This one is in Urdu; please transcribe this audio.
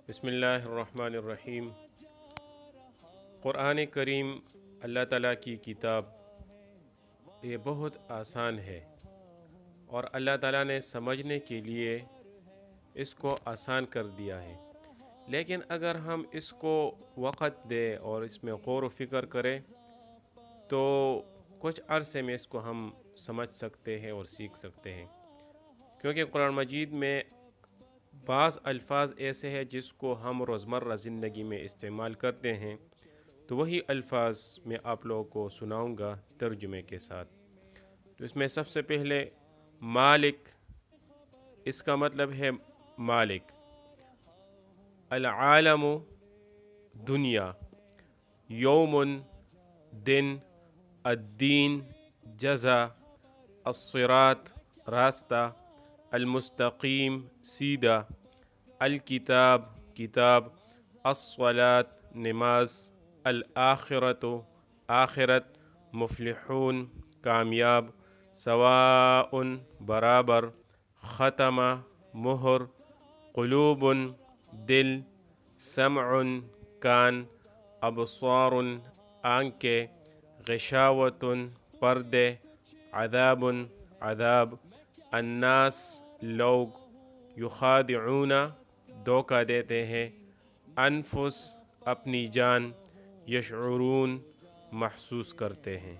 بسم اللہ الرحمن الرحیم۔ قرآن کریم اللہ تعالیٰ کی کتاب یہ بہت آسان ہے اور اللہ تعالیٰ نے سمجھنے کے لیے اس کو آسان کر دیا ہے، لیکن اگر ہم اس کو وقت دیں اور اس میں غور و فکر کریں تو کچھ عرصے میں اس کو ہم سمجھ سکتے ہیں اور سیکھ سکتے ہیں، کیونکہ قرآن مجید میں بعض الفاظ ایسے ہیں جس کو ہم روزمرہ زندگی میں استعمال کرتے ہیں، تو وہی الفاظ میں آپ لوگوں کو سناؤں گا ترجمے کے ساتھ۔ تو اس میں سب سے پہلے مالک، اس کا مطلب ہے مالک۔ العالم دنیا، یوم دن، الدین جزا، الصراط راستہ، المستقیم سیدھا، الکتاب کتاب، الصلاۃ نماز، الآخرت آخرت، مفلحون کامیاب، سواء برابر، ختم مہر، قلوب دل، سمع کان، ابصار آنکھیں، غشاوۃ پردے، عذاب عذاب، الناس لوگ، یخادعون دھوکہ دیتے ہیں، انفس اپنی جان، یشعرون محسوس کرتے ہیں۔